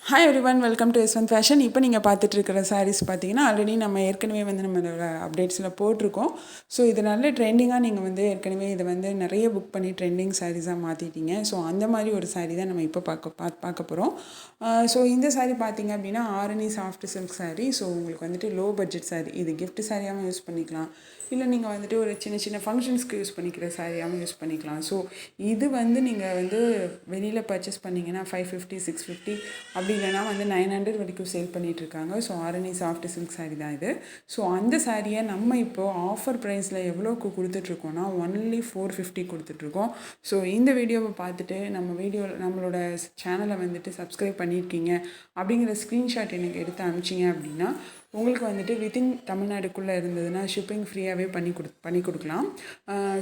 Hi everyone, welcome to Yashwant fashion. இப்போ நீங்கள் பார்த்துட்டு இருக்கிற சாரீஸ் பார்த்தீங்கன்னா ஆல்ரெடி நம்ம ஏற்கனவே நம்மளோட அப்டேட்ஸில் போட்டிருக்கோம். ஸோ இது நல்ல ட்ரெண்டிங்காக நீங்கள் ஏற்கனவே இதை நிறைய புக் பண்ணி ட்ரெண்டிங் சாரீஸாக மாற்றிட்டீங்க. ஸோ அந்த மாதிரி ஒரு சாரீ தான் நம்ம இப்போ பார்க்க போகிறோம். ஸோ இந்த சாரீ பார்த்தீங்க அப்படின்னா Arani soft silk sari. So உங்களுக்கு லோ பட்ஜெட் சாரீ, இது கிஃப்ட் சாரியாகவும் யூஸ் பண்ணிக்கலாம், இல்லை நீங்கள் ஒரு சின்ன சின்ன ஃபங்க்ஷன்ஸ்க்கு யூஸ் பண்ணிக்கிற சாரியாகவும் யூஸ் பண்ணிக்கலாம். ஸோ இது நீங்கள் வெளியில் பர்ச்சேஸ் பண்ணிங்கன்னா 550 650 அப்படி இல்லைனா 900 வரைக்கும் சேல் பண்ணிகிட்ருக்காங்க. So Arani soft silk sari தான் இது. ஸோ அந்த சாரியை நம்ம இப்போது ஆஃபர் ப்ரைஸில் எவ்வளோக்கு கொடுத்துட்ருக்கோன்னா ஒன்லி 450 கொடுத்துட்ருக்கோம். ஸோ இந்த வீடியோவை பார்த்துட்டு நம்மளோட சேனலை சப்ஸ்கிரைப் பண்ணியிருக்கீங்க அப்படிங்கிற ஸ்க்ரீன்ஷாட் எனக்கு எடுத்து அனுப்பிச்சிங்க அப்படின்னா உங்களுக்கு வித்தின் தமிழ்நாடுக்குள்ளே இருந்ததுன்னா ஷிப்பிங் ஃப்ரீயாகவே பண்ணி கொடுக்கலாம்.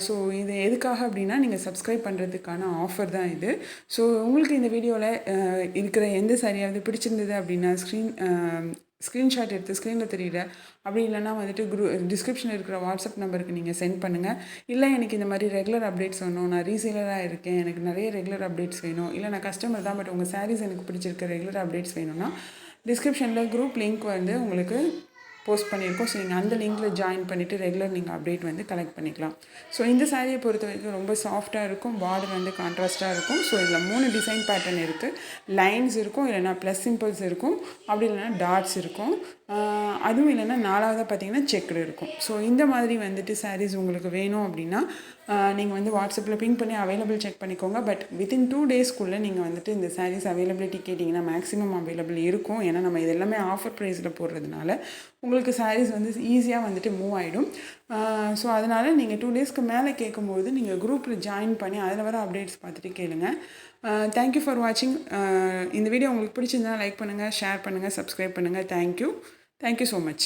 ஸோ இது எதுக்காக அப்படின்னா நீங்கள் சப்ஸ்கிரைப் பண்ணுறதுக்கான ஆஃபர் தான் இது. ஸோ உங்களுக்கு இந்த வீடியோவில் இருக்கிற எந்த சாரியாவது பிடிச்சிருந்தது அப்படின்னா ஸ்க்ரீன்ஷாட் எடுத்து ஸ்க்ரீனில் தெரியல அப்படி இல்லைனா டிஸ்கிரிப்ஷனில் இருக்கிற வாட்ஸ்அப் நம்பருக்கு நீங்கள் சென்ட் பண்ணுங்கள். இல்லை எனக்கு இந்த மாதிரி ரெகுலர் அப்டேட்ஸ் வேணும், நான் ரீசேலராக இருக்கேன், எனக்கு நிறைய ரெகுலர் அப்டேட்ஸ் வேணும், இல்லை நான் கஸ்டமர் தான் பட் உங்கள் சாரீஸ் எனக்கு பிடிச்சிருக்க ரெகுலர் அப்டேட்ஸ் வேணும்னா டிஸ்கிரிப்ஷனில் குரூப் லிங்க் உங்களுக்கு போஸ்ட் பண்ணியிருக்கோம். ஸோ நீங்கள் அந்த லிங்க்கில் ஜாயின் பண்ணிவிட்டு ரெகுலர் நீங்கள் அப்டேட் கலெக்ட் பண்ணிக்கலாம். ஸோ இந்த சாரியை பொறுத்த வரைக்கும் ரொம்ப சாஃப்டாக இருக்கும், பார்டர் கான்ட்ராஸ்ட்டாக இருக்கும். ஸோ இதில் 3 டிசைன் பேட்டர்ன் இருக்குது. லைன்ஸ் இருக்கும், இல்லைனா ப்ளஸ் சிம்பிள்ஸ் இருக்கும், அப்படி இல்லைனா டாட்ஸ் இருக்கும், அதுவும் இல்லைனா 4ஆவதாக பார்த்தீங்கன்னா செக்குடு இருக்கும். ஸோ இந்த மாதிரி சாரீஸ் உங்களுக்கு வேணும் அப்படின்னா நீங்கள் வாட்ஸ்அப்பில் பிங் பண்ணி அவைலபிள் செக் பண்ணிக்கோங்க. பட் வித்தின் 2 டேஸ்க்குள்ளே நீங்கள் இந்த சாரீஸ் அவைலபிலிட்டி கேட்டிங்கன்னா மேக்ஸிமம் அவைலபிள் இருக்கும். ஏன்னா நம்ம இது எல்லாமே ஆஃபர் ப்ரைஸில் போடுறதுனால உங்களுக்கு சாரீஸ் ஈஸியாக மூவ் ஆகிடும். ஸோ அதனால் நீங்கள் 2 டேஸ்க்கு மேலே கேட்கும்போது நீங்கள் குரூப்பில் ஜாயின் பண்ணி அதில் வர அப்டேட்ஸ் பார்த்துட்டு கேளுங்க. தேங்க்யூ ஃபார் வாட்சிங். இந்த வீடியோ உங்களுக்கு பிடிச்சிருந்தா லைக் பண்ணுங்கள், ஷேர் பண்ணுங்கள், சப்ஸ்கிரைப் பண்ணுங்கள். Thank you so much.